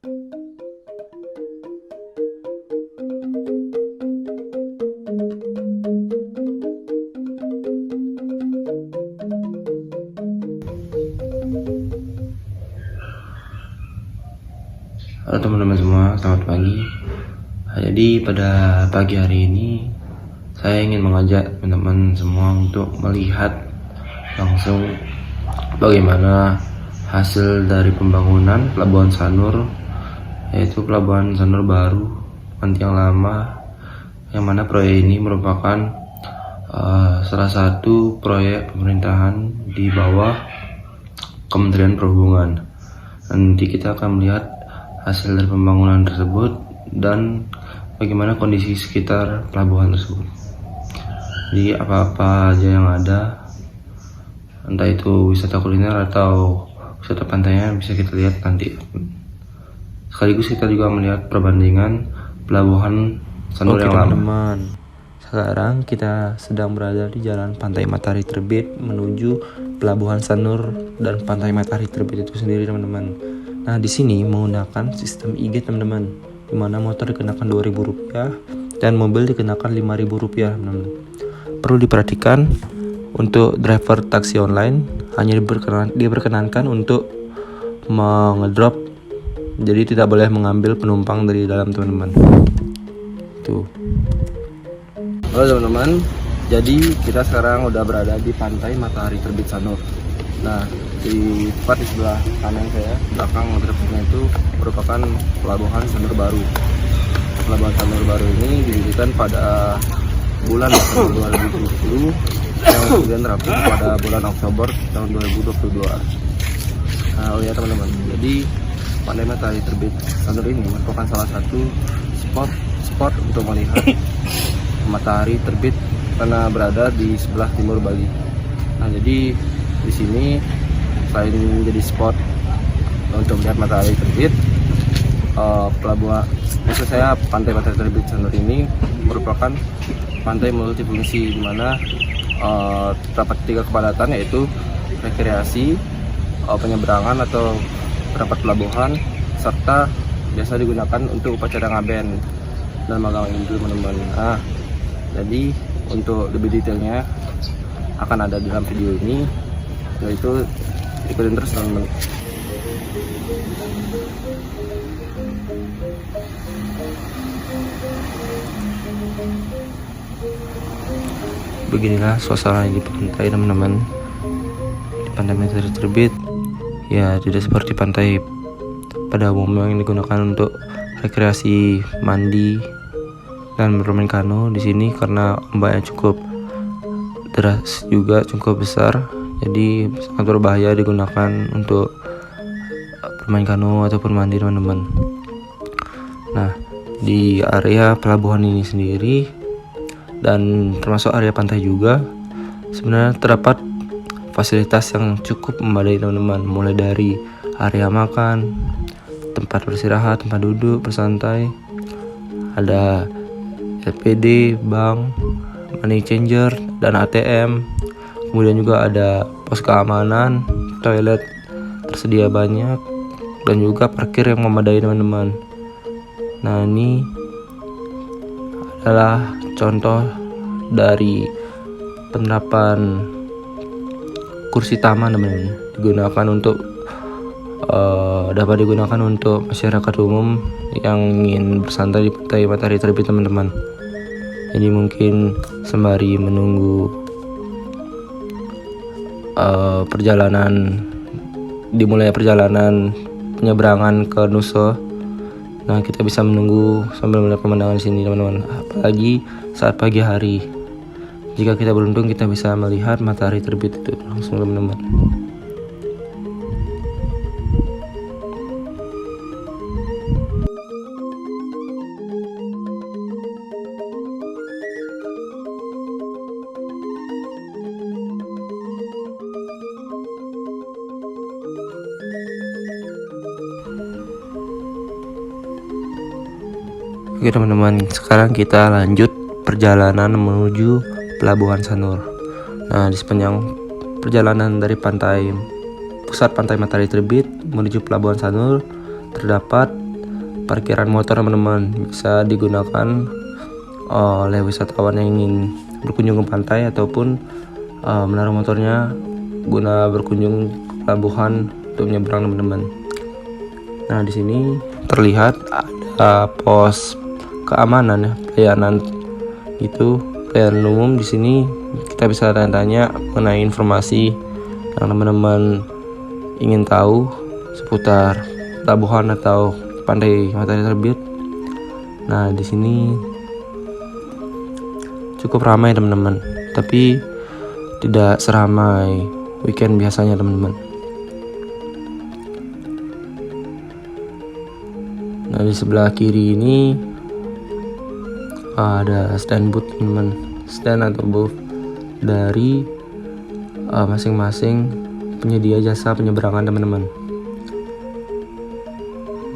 Halo teman-teman semua, selamat pagi. Jadi pada pagi hari ini saya ingin mengajak teman-teman semua untuk melihat langsung bagaimana hasil dari pembangunan Pelabuhan Sanur, yaitu Pelabuhan Sanur baru, yang lama, yang mana proyek ini merupakan salah satu proyek pemerintahan di bawah Kementerian Perhubungan. Nanti kita akan melihat hasil dari pembangunan tersebut dan bagaimana kondisi sekitar pelabuhan tersebut. Jadi apa-apa aja yang ada, entah itu wisata kuliner atau wisata pantainya, bisa kita lihat nanti. Sekaligus kita juga melihat perbandingan pelabuhan Sanur yang lama. Teman-teman, sekarang kita sedang berada di jalan Pantai Matahari Terbit menuju Pelabuhan Sanur dan Pantai Matahari Terbit itu sendiri, teman-teman. Nah, di sini menggunakan sistem IG, teman-teman, di mana motor dikenakan Rp2.000 dan mobil dikenakan Rp5.000, teman-teman. Perlu diperhatikan untuk driver taksi online hanya diperkenankan untuk mengedrop, jadi tidak boleh mengambil penumpang dari dalam, teman-teman. Tuh. Halo teman-teman, jadi kita sekarang udah berada di Pantai Matahari Terbit Sanur. Nah, di tepat di sebelah kanan saya, belakang motornya itu merupakan Pelabuhan Sanur baru. Pelabuhan Sanur baru ini didirikan pada bulan Desember 2020 yang kemudian rampung pada bulan Oktober tahun 2022. Nah, ya teman-teman, jadi Pantai Matahari Terbit Sanur ini merupakan salah satu spot untuk melihat matahari terbit karena berada di sebelah timur Bali. Nah, jadi di sini selain menjadi spot untuk melihat matahari terbit, pelabuhan, maksud saya Pantai Matahari Terbit Sanur ini merupakan pantai multifungsi di mana terdapat 3 kepadatan, yaitu rekreasi, penyeberangan atau terdapat pelabuhan, serta biasa digunakan untuk upacara ngaben dan magang Hindu, teman-teman. Nah, jadi untuk lebih detailnya akan ada dalam video ini, yaitu ikutin terus, teman-teman. Beginilah suasana di pantai, teman-teman. Di Pantai Matahari Terbit, ya tidak seperti pantai pada umumnya yang digunakan untuk rekreasi, mandi dan bermain kano. Di sini karena ombaknya cukup deras juga cukup besar, jadi sangat berbahaya digunakan untuk bermain kano ataupun mandi, teman-teman. Nah, di area pelabuhan ini sendiri dan termasuk area pantai juga sebenarnya terdapat fasilitas yang cukup memadai, teman-teman, mulai dari area makan, tempat beristirahat, tempat duduk bersantai, ada LPD, bank, money changer, dan ATM. Kemudian juga ada pos keamanan, toilet tersedia banyak, dan juga parkir yang memadai, teman-teman. Nah, ini adalah contoh dari penerapan kursi taman, teman-teman, dapat digunakan untuk masyarakat umum yang ingin bersantai di Pantai Matahari Terbit, teman-teman. Jadi mungkin sembari menunggu dimulai perjalanan penyeberangan ke Nusa, nah kita bisa menunggu sambil melihat pemandangan di sini, teman-teman. Apalagi saat pagi hari, jika kita beruntung kita bisa melihat matahari terbit itu langsung, teman-teman. Oke, teman-teman, sekarang kita lanjut perjalanan menuju Pelabuhan Sanur. Nah, di sepanjang perjalanan dari pusat Pantai Matahari Terbit menuju Pelabuhan Sanur terdapat parkiran motor teman-teman, bisa digunakan oleh wisatawan yang ingin berkunjung ke pantai ataupun menaruh motornya guna berkunjung ke pelabuhan untuk menyeberang teman-teman. Nah, di sini terlihat ada pos keamanan ya, pelayanan umum. Di sini kita bisa tanya-tanya mengenai informasi yang teman-teman ingin tahu seputar pelabuhan atau pantai matahari terbit. Nah, di sini cukup ramai teman-teman, tapi tidak seramai weekend biasanya teman-teman. Nah, di sebelah kiri ini ada stand booth teman-teman, stand atau booth dari masing-masing penyedia jasa penyeberangan teman-teman.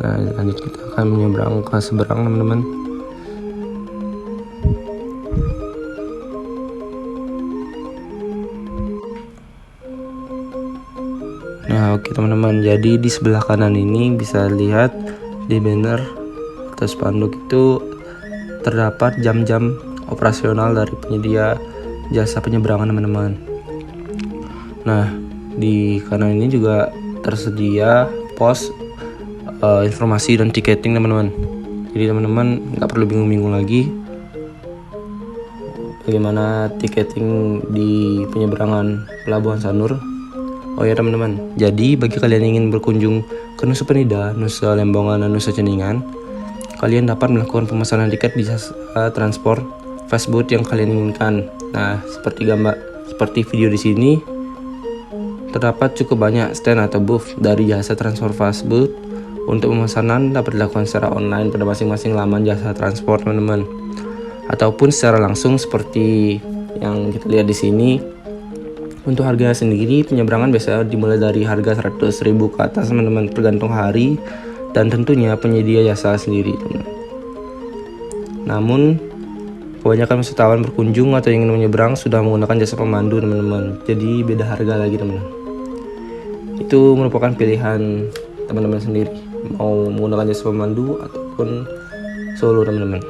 Nah, lanjut kita akan menyeberang ke seberang teman-teman. Nah, oke teman-teman, jadi di sebelah kanan ini bisa lihat di banner atau spanduk itu terdapat jam-jam operasional dari penyedia jasa penyeberangan teman-teman. Nah, di kanan ini juga tersedia pos informasi dan tiketing teman-teman. Jadi teman-teman nggak perlu bingung-bingung lagi bagaimana tiketing di penyeberangan Pelabuhan Sanur. Oh ya teman-teman, jadi bagi kalian yang ingin berkunjung ke Nusa Penida, Nusa Lembongan, dan Nusa Ceningan, kalian dapat melakukan pemesanan tiket di jasa transport fastboat yang kalian inginkan. Nah, seperti video di sini, terdapat cukup banyak stand atau booth dari jasa transport fastboat. Untuk pemesanan dapat dilakukan secara online pada masing-masing laman jasa transport teman-teman, ataupun secara langsung seperti yang kita lihat di sini. Untuk harga sendiri, penyeberangan biasa dimulai dari harga 100.000 ke atas teman-teman, tergantung hari dan tentunya penyedia jasa sendiri teman-teman. Namun kebanyakan wisatawan berkunjung atau ingin menyeberang sudah menggunakan jasa pemandu teman-teman, jadi beda harga lagi teman-teman. Itu merupakan pilihan teman-teman sendiri, mau menggunakan jasa pemandu ataupun solo teman-teman.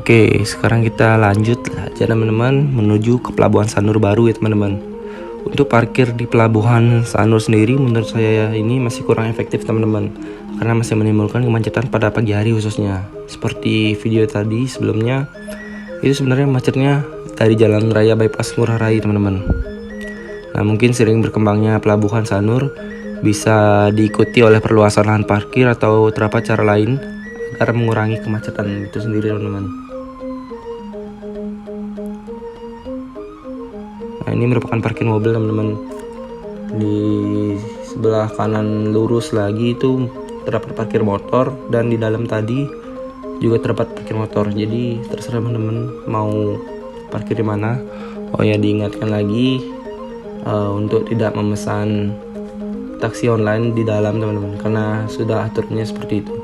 Oke, sekarang kita lanjut aja teman-teman menuju ke Pelabuhan Sanur baru ya teman-teman. Untuk parkir di Pelabuhan Sanur sendiri menurut saya ini masih kurang efektif teman-teman, karena masih menimbulkan kemacetan pada pagi hari khususnya. Seperti video tadi sebelumnya, itu sebenarnya macetnya dari Jalan Raya Bypass Ngurah Rai teman-teman. Nah, mungkin sering berkembangnya Pelabuhan Sanur bisa diikuti oleh perluasan lahan parkir atau terdapat cara lain agar mengurangi kemacetan itu sendiri teman-teman. Nah, ini merupakan parkir mobil teman-teman. Di sebelah kanan lurus lagi itu terdapat parkir motor, dan di dalam tadi juga terdapat parkir motor. Jadi terserah teman-teman mau parkir di mana. Oh ya, diingatkan lagi untuk tidak memesan taksi online di dalam teman-teman, karena sudah aturannya seperti itu.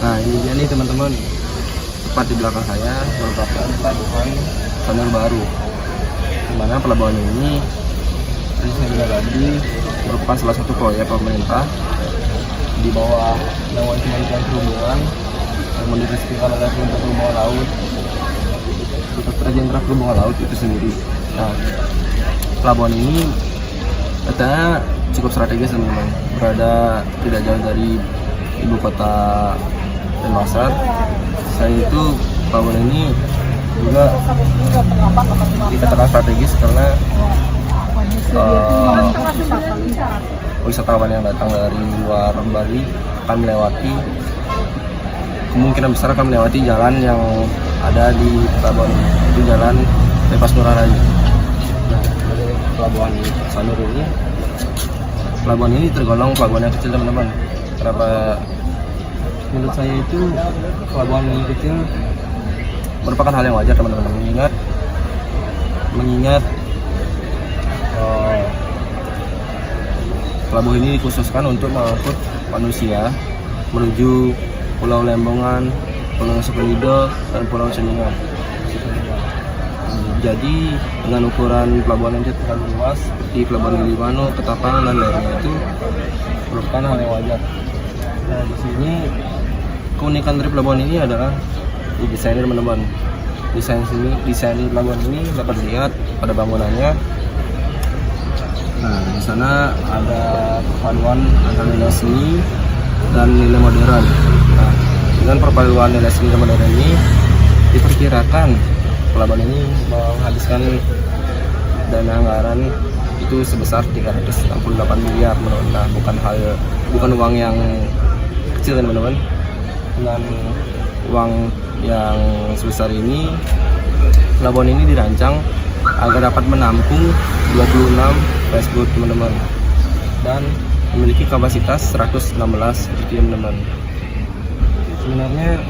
Nah, ini dia nih teman-teman, tepat di belakang saya merupakan Pelabuhan Sanur baru, dimana pelabuhan ini seperti saya bilang tadi merupakan salah satu proyek pemerintah di bawah naungan Kementerian Perhubungan yang diresmikan oleh Kementerian Perhubungan Laut, Direktorat Jenderal Perhubungan Laut itu sendiri. Nah, pelabuhan ini katanya cukup strategis teman-teman, berada tidak jauh dari ibu kota Denpasar. Selain itu pelabuhan ini juga dikatakan strategis karena wisatawan yang datang dari luar Bali akan melewati, kemungkinan besar akan melewati jalan yang ada di pelabuhan ini, itu jalan Lepas Ngurah Rai. Nah, dari pelabuhan Sanur ini, pelabuhan ini tergolong pelabuhan yang kecil teman-teman. Kenapa? Menurut saya itu pelabuhan yang kecil merupakan hal yang wajar teman-teman, mengingat pelabuhan ini dikhususkan untuk mengangkut manusia menuju Pulau Lembongan, Pulau Sepelido, dan Pulau Seningan. Jadi dengan ukuran pelabuhan yang terlalu luas seperti pelabuhan Gilimanuk, Ketapang, dan lainnya itu merupakan hal yang wajar. Nah, di sini keunikan dari pelabuhan ini adalah di desainnya teman-teman. Desain pelabuhan ini dapat dilihat pada bangunannya. Nah, di sana ada perpaduan antara nilai seni dan nilai modern. Nah, dengan perpaduan nilai seni dan modern ini diperkirakan pelabuhan ini menghabiskan dana anggaran itu sebesar 368 miliar teman-teman. Nah, bukan uang yang kecil teman-teman. Dengan uang yang sebesar ini, pelabuhan ini dirancang agar dapat menampung 26 fastboat teman-teman, dan memiliki kapasitas 116 teman-teman. Sebenarnya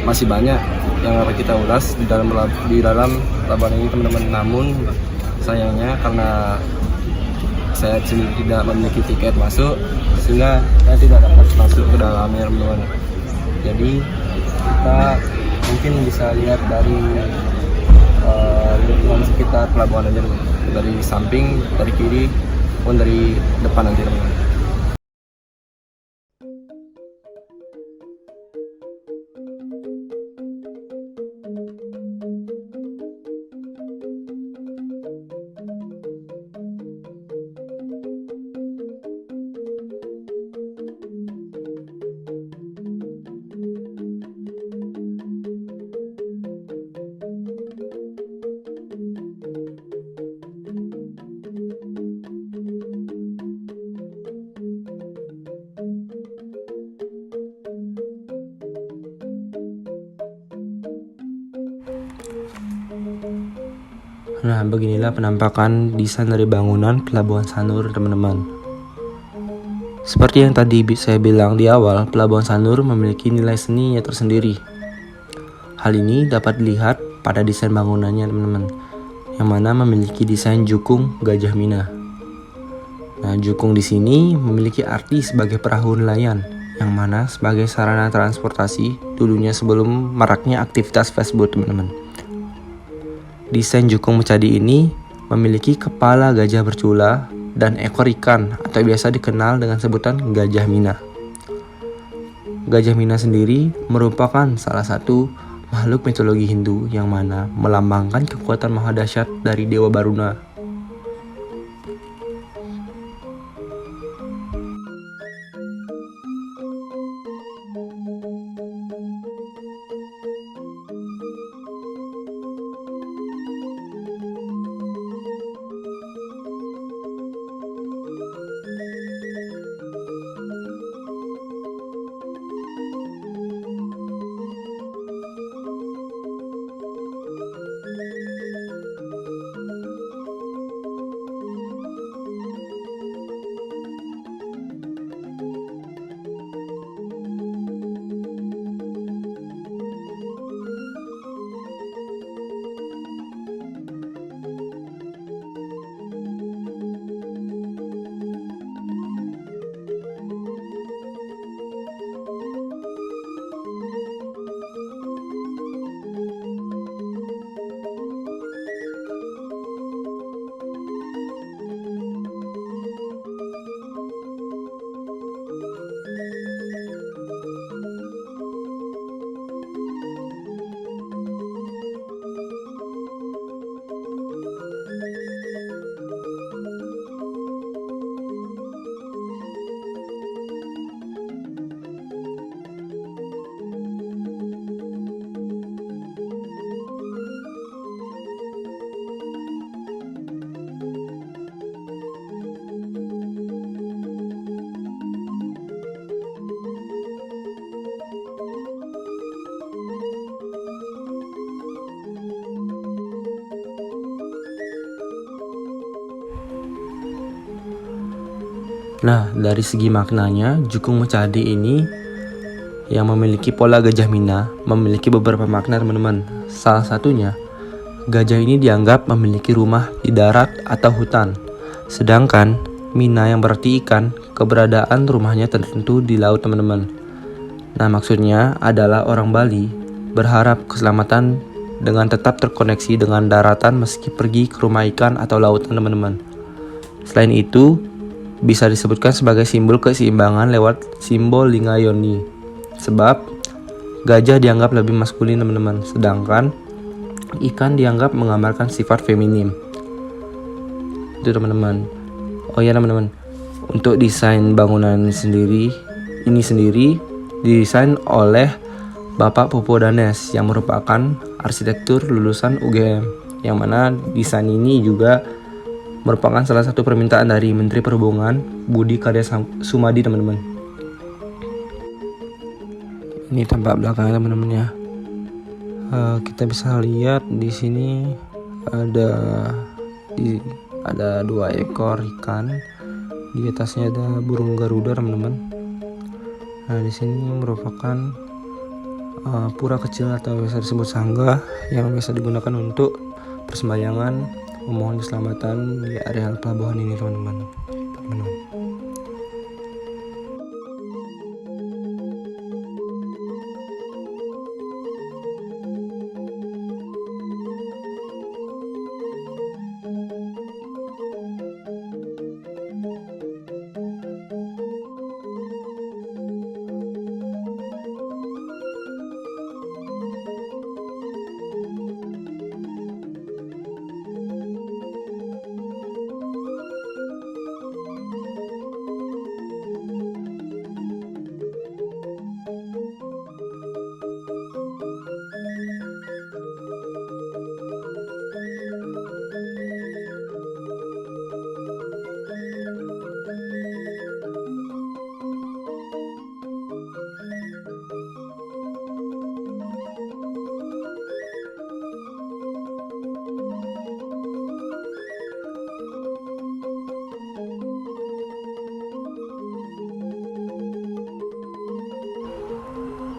masih banyak yang harus kita ulas di dalam pelabuhan ini teman-teman, namun sayangnya karena saya sendiri tidak memiliki tiket masuk, sehingga saya tidak dapat masuk ke dalamnya teman-teman. Jadi kita mungkin bisa lihat dari lingkungan sekitar pelabuhan aja teman-teman, dari samping, dari kiri, maupun dari depan nanti teman-teman. Nah, beginilah penampakan desain dari bangunan Pelabuhan Sanur, teman-teman. Seperti yang tadi saya bilang di awal, Pelabuhan Sanur memiliki nilai seninya tersendiri. Hal ini dapat dilihat pada desain bangunannya, teman-teman, yang mana memiliki desain jukung Gajah Mina. Nah, jukung di sini memiliki arti sebagai perahu nelayan, yang mana sebagai sarana transportasi dulunya sebelum maraknya aktivitas fastboat, teman-teman. Desain jukung Mecadi ini memiliki kepala gajah bercula dan ekor ikan atau biasa dikenal dengan sebutan Gajah Mina. Gajah Mina sendiri merupakan salah satu makhluk mitologi Hindu yang mana melambangkan kekuatan maha dahsyat dari Dewa Baruna. Nah, dari segi maknanya, Jukung Mechadi ini yang memiliki pola gajah Mina memiliki beberapa makna, teman-teman. Salah satunya, gajah ini dianggap memiliki rumah di darat atau hutan. Sedangkan Mina yang berarti ikan, keberadaan rumahnya tertentu di laut, teman-teman. Nah, maksudnya adalah orang Bali berharap keselamatan dengan tetap terkoneksi dengan daratan meski pergi ke rumah ikan atau lautan, teman-teman. Selain itu, bisa disebutkan sebagai simbol keseimbangan lewat simbol Lingga Yoni. Sebab gajah dianggap lebih maskulin, teman-teman, sedangkan ikan dianggap menggambarkan sifat feminim. Itu, teman-teman. Oh ya, teman-teman, untuk desain bangunan ini sendiri didesain oleh Bapak Popo Danes yang merupakan arsitektur lulusan UGM, yang mana desain ini juga merupakan salah satu permintaan dari Menteri Perhubungan Budi Karya Sumadi, teman-teman. Ini tampak belakangnya, teman-teman ya. Kita bisa lihat di sini ada 2 ekor ikan. Di atasnya ada burung garuda, teman-teman. Nah, di sini merupakan pura kecil atau biasa disebut sangga yang biasa digunakan untuk persembahyangan memohon keselamatan di area pelabuhan ini, teman-teman.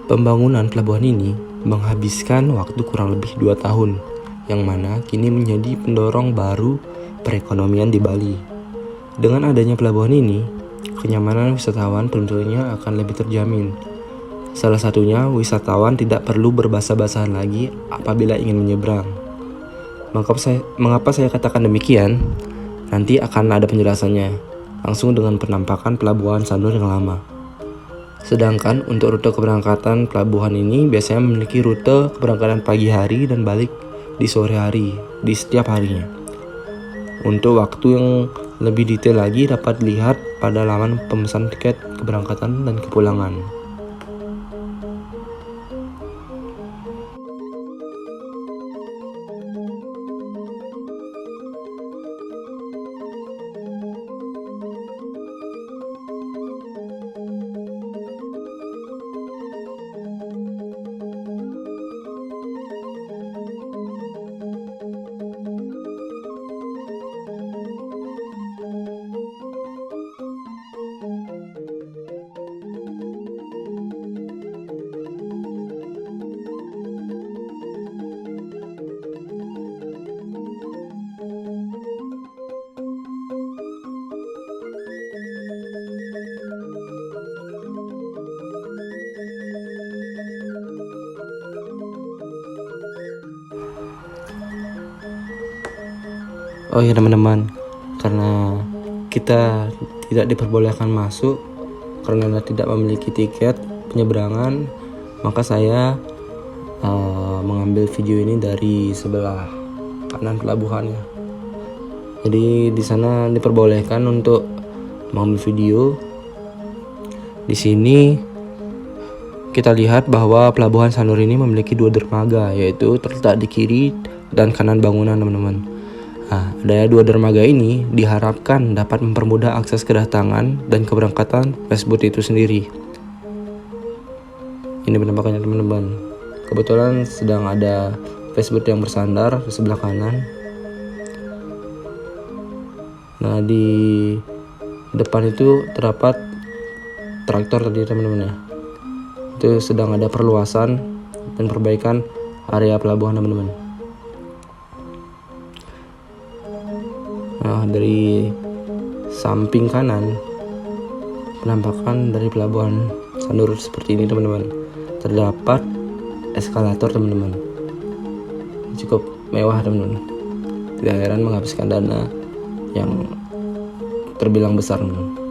Pembangunan pelabuhan ini menghabiskan waktu kurang lebih 2 tahun, yang mana kini menjadi pendorong baru perekonomian di Bali. Dengan adanya pelabuhan ini, kenyamanan wisatawan tentunya akan lebih terjamin. Salah satunya, wisatawan tidak perlu berbahasa-basahan lagi apabila ingin menyeberang. Mengapa saya katakan demikian? Nanti akan ada penjelasannya, langsung dengan penampakan pelabuhan Sanur yang lama. Sedangkan untuk rute keberangkatan pelabuhan ini biasanya memiliki rute keberangkatan pagi hari dan balik di sore hari di setiap harinya. Untuk waktu yang lebih detail lagi dapat dilihat pada laman pemesan tiket keberangkatan dan kepulangan. Oh ya, teman-teman, karena kita tidak diperbolehkan masuk karena tidak memiliki tiket penyeberangan, maka saya mengambil video ini dari sebelah kanan pelabuhannya. Jadi di sana diperbolehkan untuk mengambil video. Di sini kita lihat bahwa pelabuhan Sanur ini memiliki 2 dermaga, yaitu terletak di kiri dan kanan bangunan, teman-teman. Nah, adanya 2 dermaga ini diharapkan dapat mempermudah akses kedatangan dan keberangkatan fastboat itu sendiri. Ini penampakannya, teman-teman. Kebetulan sedang ada fastboat yang bersandar di sebelah kanan. Nah, di Depan itu terdapat traktor tadi teman-teman ya. Itu sedang ada perluasan dan perbaikan area pelabuhan teman-teman. Nah, dari samping kanan penampakan dari pelabuhan Sanur seperti ini teman-teman. Terdapat eskalator teman-teman. Cukup mewah teman-teman. Tidak heran menghabiskan dana yang terbilang besar teman-teman.